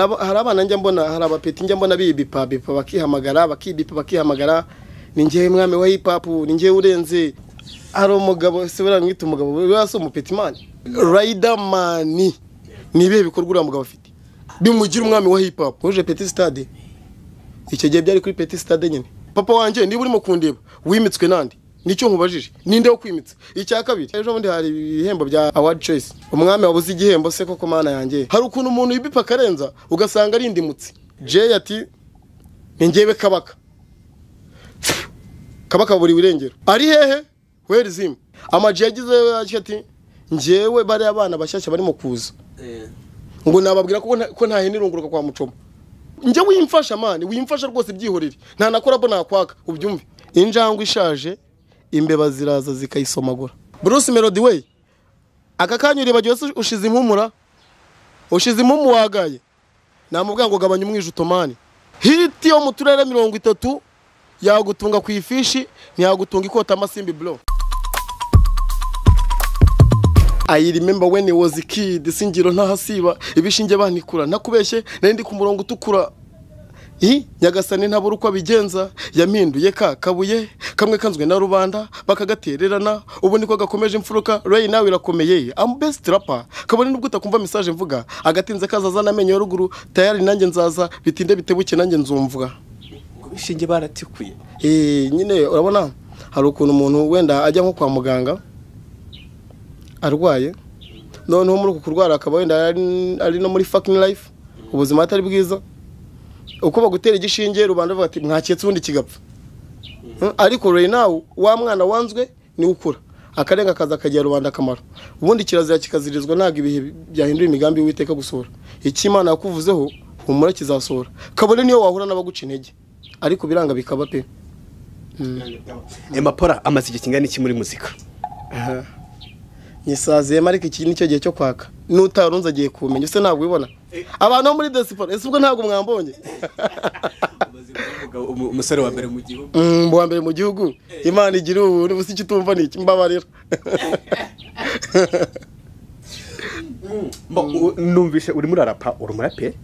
hari abana njya mbona, hari abapeti njya mbona bibipa bakihamagara bakihamagara ni njye mwami wa hip hop, ni njye urenze. Hari umugabo se baramwita umugabo wese umupeti man Riderman, ni ibihe bikorwa uriya mugabo afite bimugira umwami wa hip hop. Uje Petit Stade icyo gihe byari kuri Petit Stade nyine. Papa wanje niba urimo kundeba wimitswe nandi nicyo nkubajije, ninde wo kwimitse? Icya kabiri, ejo bundi hari ibihembo bya award choice, umwami wabuze igihembo se koko mana yanjye. Hari ukuntu umuntu yibipa karenza ugasanga ari indimutsi. Jay ati njyewe kabaka buri wirengero ari hehe where is him? Amaji yagize ati njyewe bari abana bashyashya barimo kuza ngo nababwira ko nta hene irunguruka kwa mucoma. Njye wimfasha mani, wimfasha rwose byihorere, nta nakora bo nakwaka ubyumve. Injangwe ishaje imbeba ziraza zikayisomagura. Bruce Melody we aka kanyuri bagiye ushize impumura, ushize impumu wagaye, namubwira ngo gabanya umwijuto mani. Hiti yo mu turere 30 yagutunga ku ifishi, ntiyagutunga ikota amasimbi bro. I remember when I was a kid, singiro ntahasiba ibishinge banikura nakubeshye nari ndi ku murongo utukura. Nyagasani ntabura uko abigenza, yampinduye kabuye kamwe kanzwe na rubanda bakagatererana, ubu niko gakomeje imfuruka. Ray nawe irakomeye, am best rapper. Kabone nubwo utakumva message mvuga, agatinze kazaza namenye yo ruguru, tayari nanjye nzaza, bitinde bitebuke nanjye nzumvuga. Bishinge baratikuye. Nyine urabona hari ukuntu umuntu wenda ajya nko kwa muganga arwaye, noneho muri kurwara akaba wenda ari no muri fucking life, ubuzima atari bwiza, uko bagutera igishinge rubanda bavuga ati mwaketse ubundi kigapfa. Ariko right now wa mwana wanzwe ni ukura akarenga kaza kagiye rubanda akamaro, ubundi kirazira kikazirizwa ntago ibihe byahindura imigambi witeka gusura. Iki Imana yakuvuzeho humura kizasura, kabone niyo wahura n'abaguca intege, ariko biranga bikaba pe. Emapora amaze igihe kingana iki muri muzika? Nyisaze marike iki nicyo gihe cyo kwaka, nutarunza agiye kumenya use ntabwo ubibona abantu muri diaspora. Ese ubwo ntabwo mwambonye umusore wa mbere mu gihugu, wa mbere mu gihugu. Imana igira ubu n'ubusi kitumva niki mbabarira. Numvishe uri muri rapa, uri umuraperi?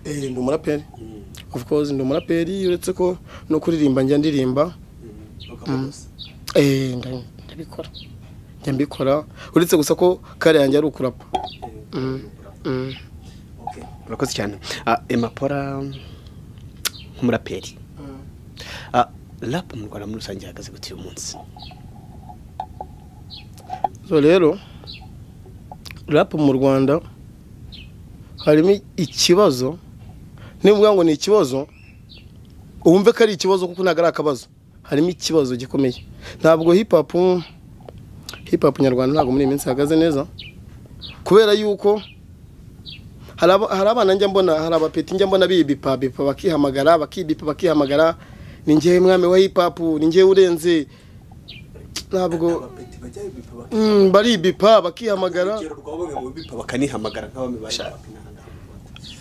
Ndi umuraperi, of course ndi umuraperi, uretse ko no kuririmba njya ndirimba. Ndabikora mbikora, uretse gusa ko kare yanjye ari ukurapa. Okay, urakoze cyane. Emapora nk'umuraperi, rap mu Rwanda muri rusange ihagaze gute uyu munsi? So rero rap mu Rwanda harimo ikibazo, nivuga ngo ni ikibazo umve ko ari ikibazo kuko ntago ari akabazo, harimo ikibazo gikomeye. Ntabwo hip hop nyarwanda ntago muri iminsi hagaze neza, kubera yuko hari abana njya mbona, hari abapeti njya mbona bibipa bakihamagara ni njye mwami wa hip hop, ni njye urenze. Ntabwo bari bipa bakihamagara bakanihamagara nk'abami bashaka.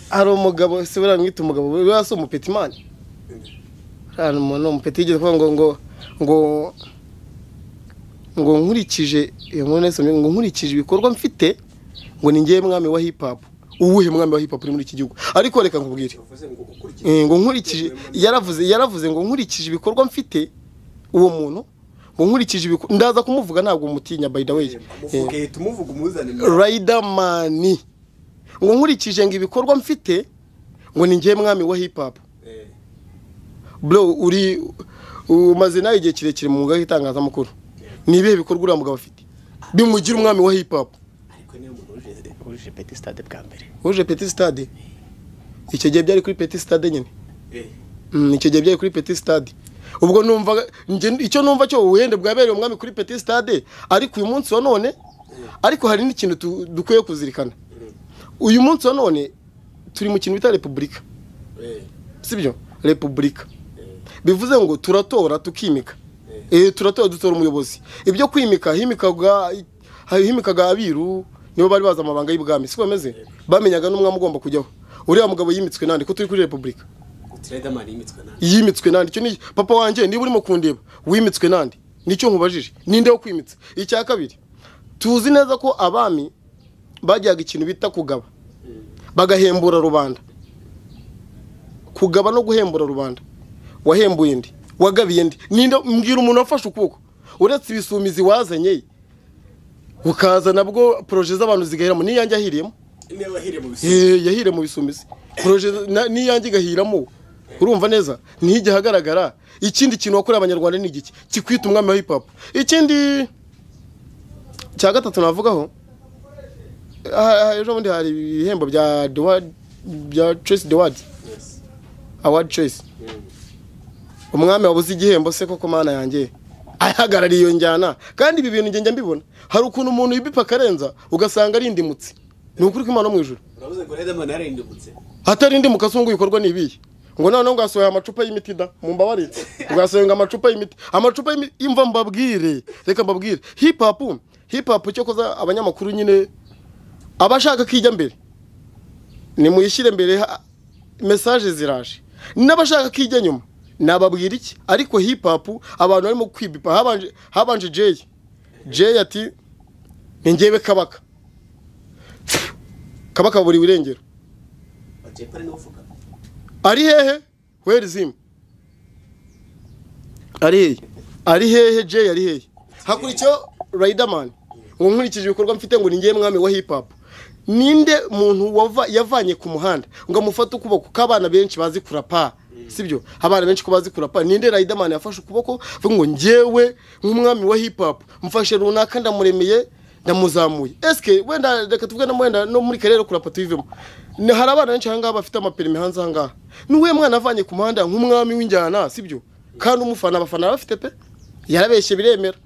Hari umugabo se baramwita umugabo wese umupeti man, hari umuntu umupeti yigeze kuvuga ngo nkurikije ngo nkurikije ibikorwa mfite ngo ni njye mwami wa hip hop. Uwuhe mwami wa hip hop uri muri iki gihugu? Ariko reka nkubwire ngo nkurikije, yaravuze ngo nkurikije ibikorwa mfite. Uwo muntu ngo nkurikije ndaza kumuvuga ntabwo mutinya, by the way. Tumuvuga umuzane Riderman ngo nkurikije ngo ibikorwa mfite ngo ni njye mwami wa hip hop. Bro uri umaze nawe igihe kirekire mu mwuga w'itangazamakuru, ni ibihe bikorwa uriya mugabo afite bimugira umwami wa hip hop? Ariko niyo umuntu uje Petit Stade bwa mbere, uje Petit Stade icyo gihe byari kuri Petit Stade nyine. Icyo gihe byari kuri Petit Stade. Ubwo numva icyo numva cyo uwende bwabereye umwami kuri Petit Stade, ariko uyu munsi wa none, ariko hari n'ikintu dukwiye kuzirikana. Uyu munsi wa none turi mu kintu bita Republika, sibyo? Republika bivuze ngo turatora tukimika. Turatora dutora umuyobozi. Ibyo kwimika himikaga abiru nibo bari baza amabanga y'ibwami, siko bameze, bamenyaga n'umwami ugomba kujyaho. Uriya mugabo yimitswe nandi ko turi kuri Republika? Riderman yimitswe nandi. Cyo ni papa wanje, niba urimo kundeba wimitswe nandi, nicyo nkubajije, ninde wo kwimitse? Icya kabiri, tuzi neza ko abami bajyaga ikintu bita kugaba bagahembura rubanda. kugaba no guhembura rubanda wahembuye ndi wagabiye ndi ninde mbwira umuntu wafashe ukuboko uretse ibisumizi wazanye ukaza nabwo projet z'abantu zigahiramo niyanjye ahiriyemo yahire mu bisumizi projet niyanjye gahiramo urumva neza ntijye hagaragara ikindi kintu wakorera abanyarwanda ni igiki kikwita umwami wa hip hop ikindi cya gatatu navugaho ejo bundi hari ibihembo bya Choice Award Choice umwami wabuze igihembo se koko mana yanjye ahagarariye iyo njyana kandi ibi bintu njye mbibona hari ukuntu umuntu yibipa karenza ugasanga ari indimutsi ni ukuri ko Imana mu ijuru uravuze ngo Riderman ari indimutse hatari indimuka sungu ibikorwa nibiye ngo none ngasohoye amacupa y'imiti da mu mbabare ngasohoye amacupa y'imiti imva mbabwire reka mbabwire hip hop cyo koza abanyamakuru nyine abashaka kijya mbere ni muyishyire mbere message ziraje n'abashaka kijya nyuma nababwira iki ariko hip hop abantu barimo kwibipa habanje Jay ati njyewe kabaka buri wirengero ari hehe where is him ari hehe Jay ari hehe hakurikiyeho Riderman ngo nkurikije ibikorwa mfite ngo ningiye mwami wa hip hop ninde muntu yavanye ku muhanda ngo amufate ukuboko k'abana benshi bazi kurapa sibyo abana benshi ko bazi kurapa ninde Riderman yafashe ukuboko ngo njyewe nk'umwami wa hip hop mfashe runaka ndamuremeye ndamuzamuye eske wenda reka tuvuge no muri karere kurapa tuvemo hari abana benshi hanga bafite amaperime hanze hanga nuwe mwana avanye ku muhanda nk'umwami w'injyana sibyo kandi umufana abafana bafite pe yarabeshye biremera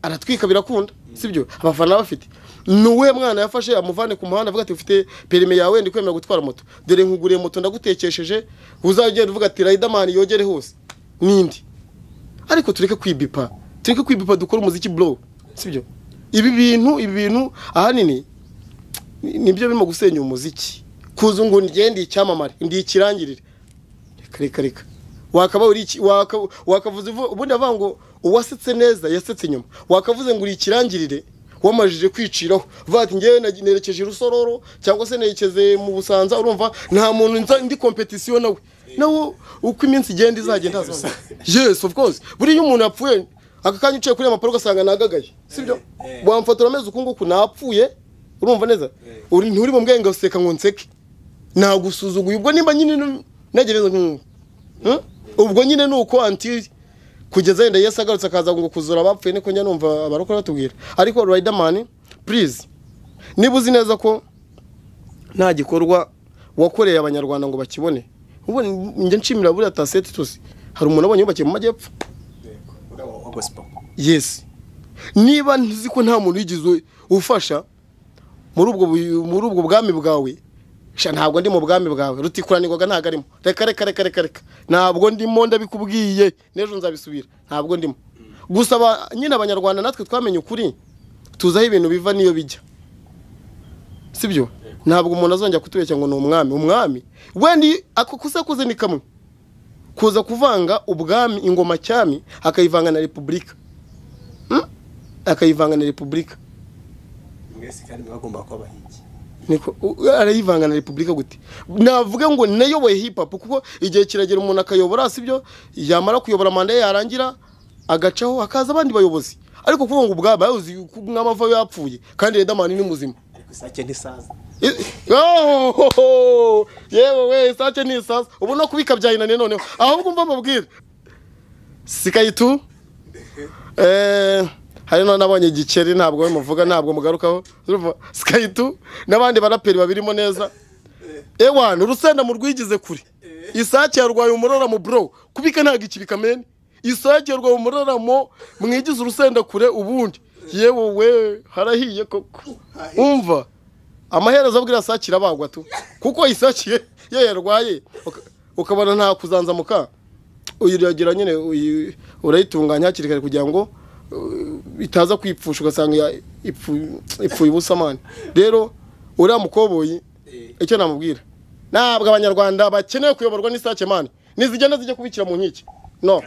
aratwika birakunda sibyo abafana bafite nuwe mwana yafashe amuvane ku muhanda avuga ati ufite perime yawe ndi kwemera gutwara moto dore nkuguriye moto ndagutekesheje uzagenda uvuga ati Riderman yogere hose nindi ariko tureke kwibipa dukora umuziki bro sibyo ibi bintu ahanini nibyo birimo gusenya umuziki kuzungu ngende icyamamare ndi ikirangirire reka wakaba uri wakavuze ubundi avango uwasetse neza yasetse nyuma wakavuze ngo uri ikirangirire wamajije kwiciraho vati ngewe nerekeje rusororo cyangwa se nerekeze mu Busanza urumva nta muntu ndi competition nawe uko iminsi igenda izagenda hazaza yes of course buri umuntu yapfuye akakanya uciye kuri amaporo gasanga nagagaye sibyo wamfotora ameze ukunguku napfuye urumva neza nturi mu mbwenge useka ngo nseke nagusuzuguye ubwo nimba nyine nagereza ubwo nyine nuko anti kugeza yenda Yesu agarutse akaza ngo kuzura abapfuye niko njya numva abarokora batubwira ariko Riderman please niba uzi neza ko nta gikorwa wakoreye abanyarwanda ngo bakibone ubu njye nshimira buri atasete tusi hari umuntu abonye yubakiye mu majyepfo yes niba nzi ko nta muntu yigizwe ufasha muri ubwo bwami bwawe ntabwo ndi mu bwami bwawe rutikuranirwaga ntago arimo reka ntabwo ndimo ndabikubwiye nejo nzabisubira ntabwo ndimo gusa nyine abanyarwanda natwe twamenye ukuri tuzaho ibintu biva niyo bijya sibyo ntabwo umuntu azongera kutubeshya ngo ni umwami wendi ako kusakuze ni kamwe kuza kuvanga ubwami ingoma cyami akayivanga na repubulika mwese kandi mwagomba kuba bahigi niko arayivanga na repubulika gute navuga ngo nayoboye hip hop kuko igihe kiragera umuntu akayobora sibyo yamara kuyobora manda yarangira agacaho akaza abandi bayobozi ariko kuvuga ngo ubwaba yuzi mwamava yapfuye kandi Riderman ni muzima ariko sake ntisaza yewe we sake ntisaza ubu no kubika byayinane noneho ahubwo mva mabwira sikayitu hari nabonye gikeri ntabwo we muvuga ntabwo mugarukaho sikayitu nabandi baraperi babirimo neza ewana urusenda mu rwigize kuri isake yarwaye umurora mu bro kubika ntago ikibika men isake yarwaye umurora mo mwigize urusenda kure ubundi yewe we harahiye koko umva amaherezo abwira sake irabagwa tu kuko isake yarwaye ukabona nta kuzanzamuka uyiragira nyine urayitunganya hakiri kare kugira ngo itaza kwipfusha ugasanga ipfuye ubusamani rero uriya mukoboyi icyo namubwira ntabwo abanyarwanda bakeneye kuyoborwa n'isake mani nizigenda zijya kubikira mu nkiki no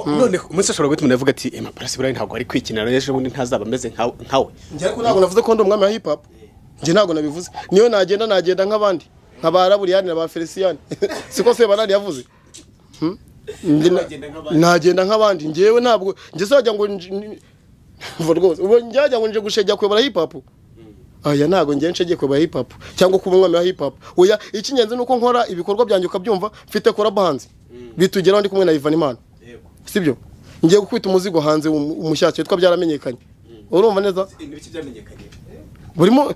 none umunsi ashobora guhita umuntu avuga ati Emapurasi burayi ntabwo ari kwikinira ejo bundi ntazaba ameze nkawe njye ko ntabwo navuze ko ndi umwami wa hip hop njye ntabwo nabivuze niyo nagenda nk'abandi nk'abara buriyani na ba Felicien siko se banari yavuze nagenda nk'abandi ngewe ntabwo nge sajya ngo mva rwose ubu njyajya ngo nje gushejya kwebara hip hop aya ntago nge nshejye kwebara hip hop cyangwa kuba umwami wa hip hop oya ikinyenze nuko nkora ibikorwa byanjye ukabyumva mfite collab hanze bitugeraho ndi kumwe na Ivan Imana sibyo ngiye gukubita umuzigo hanze umushyashya witwa byaramenyekanye urumva neza ibiki byamenyekanye burimo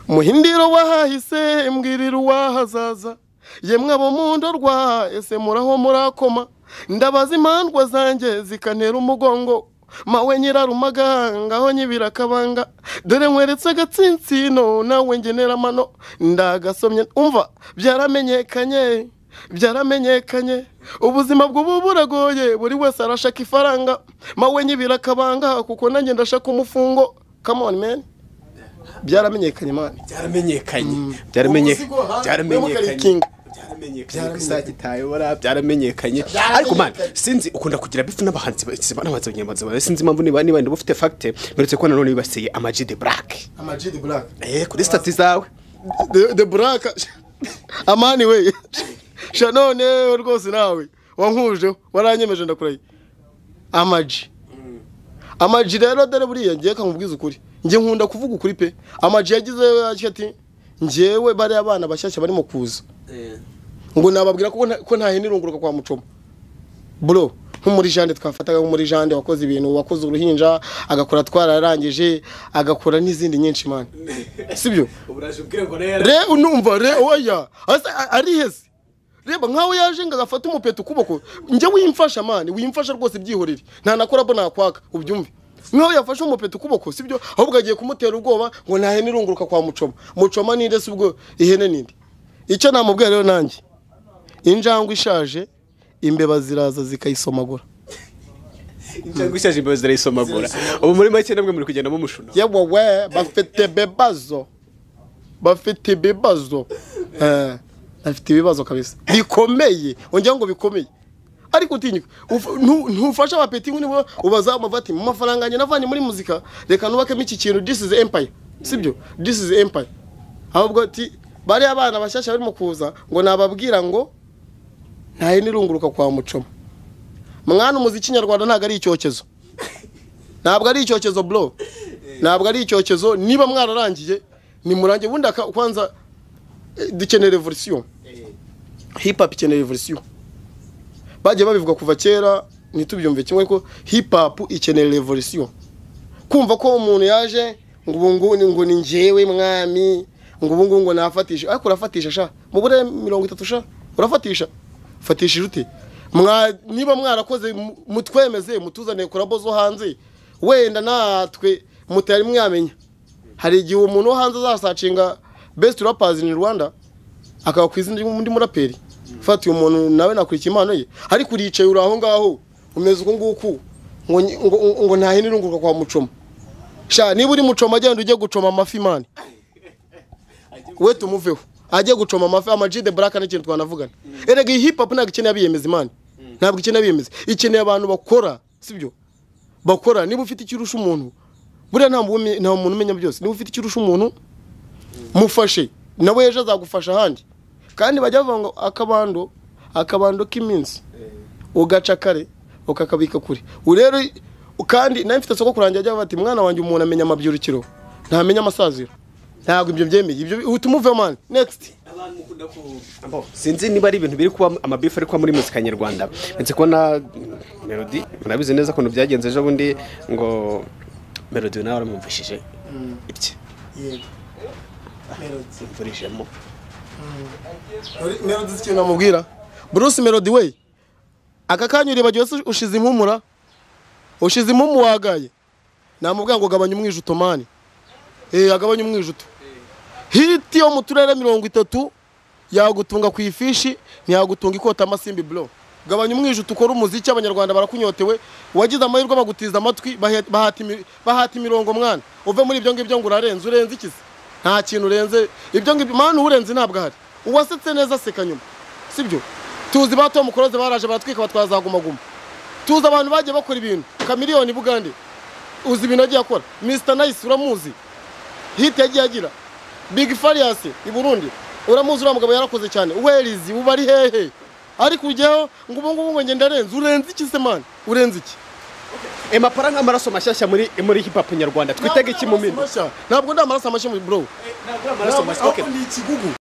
muhindiro wahahise mbwirira wahazaza yemwe abo mundorwa ese muraho murakoma ndabaza impandwa zanjye zikantera umugongo mawe nyirarumaga ngaho nyibira kabanga dore nkweretse gatsintsino nawe ngenera amano ndagasomye umva byaramenyekanye ubuzima bw'ubu buragoye buri wese arashaka ifaranga mawe nyibira kabanga kuko nanjye ndashaka umufungo come on man byaramenyekanye man byaramenyekanye byaramenyekanye ariko man sinzi ukunda kugira bifu n'abahanzi n'abahanzi banyamaza sinzi impamvu niba ndi bufite fact meretse ko nanone bibasiye Ama-G the Black kuri stati zawe the Black amani we shanone rwose nawe wankuje waranyemeje ndakuraye Ama-G rero dore buriya ngiye kamubwiza ukuri ngiye nkunda kuvuga ukuri pe Ama-G yagize ati ngewe bari abana bashyashya barimo kuza ngo nababwira ko nta henirunguruka kwa mucoma bro nk'umuri jande twafataga nk'umuri jande wakoze ibintu wakoze uruhinja agakora twararangije agakora n'izindi nyinshi man sibyo uburaje ubwire ngo rero unumva oya ari hese reba nkaho yaje ngagafata umupeto kuboko nje wimfasha man wimfasha rwose byihorere nta nakora bo nakwaka ubyumve nkaho yafashe umupeto kuboko sibyo ahubwo agiye kumutera ubwoba ngo nta henirunguruka kwa mucoma ninde se ubwo ihene ninde icyo namubwira rero nanjye injangwe ishaje imbeba ziraza zikayisomagura injangwe ishaje imbeba zirayisomagura ubu muri make namwe muri kugenda mu mushuna yewe bafite ibibazo afite ibibazo kabisa bikomeye ongera ngo bikomeye ariko utinyuka ntufasha abapeti ngo ubaza amavati mu mafaranga njye navanye muri muzika reka nubakemo iki kintu this is empire sibyo this is empire ahubwo ati bari abana bashyashya barimo kuza ngo nababwira ngo ntahe nirunguruka kwa mucoma mwana umuziki nyarwanda ntago ari icyokezo bro ntabwo ari icyokezo niba mwararangiye ni murange bundi kwanza dukeneye revolution hip hop ikeneye revolution bagiye babivuga kuva kera nitubyumve kimwe ko hip hop ikeneye revolution kumva ko umuntu yaje ngo ni njewe mwami ngo nafatisha ariko urafatisha sha mu bure 30 sha urafatisha fatishije ute niba mwarakoze mutwemeze mutuzane kurabo zo hanze wenda natwe mutari mwamenya hari igihe umuntu hanze azasacinga best rappers in Rwanda akaba kwizindi ndi muraperi fati umuntu nawe nakurikira impano ye ariko uricaye uraho ngaho umeze uko nguku ngo nta henirunguruka kwa mucoma sha niba uri mucoma agenda ujye gucoma amafi man we tumuveho ajye gucoma amafi Ama-G the Black n'ikintu twanavugana erega hip hop ntabwo ikeneye abiyemeza man ntabwo ikeneye abiyemeza ikeneye abantu bakora sibyo bakora niba ufite ikirusha umuntu buriya nta muntu umenya byose niba ufite ikirusha umuntu mufashe nawe ejo azagufasha ahandi kandi bajya bavuga ngo akabando k'iminsi ugaca kare ukakabika kure rero kandi nawe mfite soko kurangira ajya bati mwana wanjye umuntu amenya amabyurukiro ntamenya amasaziro ntabwo ibyo byemeye ibyo utumuve man next abantu mukunda ko sinzi niba ari ibintu biri kuba amabifu ari kuba muri muzika nyarwanda ndetse kubona melody murabizi neza ko byagenze ejo bundi ngo melody nawe aramwumvishije ibye yego melody mvurishemo melody ikintu namubwira Bruce Melody we aka kanyuri bagiye ushize impumura ushize impumu wagaye namubwira ngo gabanya umwijuto mani agabanya umwijuto hiti yo mu turere 30 yagutunga ku ifishi ntiyagutunga ikota amasimbi bro gabanya umwijuto ukora umuziki abanyarwanda barakunyotewe wagize amahirwe bagutiza amatwi bahati mirongo mwana uve muri ibyo ngibyo ngo urenze ikizi nta kintu urenze ibyo ngibyo mani urenze ntabwo ahari uwasetse neza seka nyuma sibyo tuzi bato mukoroze baraje baratwika batwazagumaguma tuzi abantu bagiye bakora ibintu Chameleone Bugande uzi ibintu agiye akora Mr Nice uramuzi hit yagiye agira Big Farious i Burundi uramuzi uriya mugabo yarakoze cyane werizi uba ari hehe ariko ujyaho ngo ubu ngubu ngo ngenda urenze iki se mani urenze iki Emapara nk'amaraso mashyashya muri hip hop nyarwanda twitege iki mu minsi ntabwo ndi amaraso mashya bro ntabwo amaraso mashyashya ni ikigugu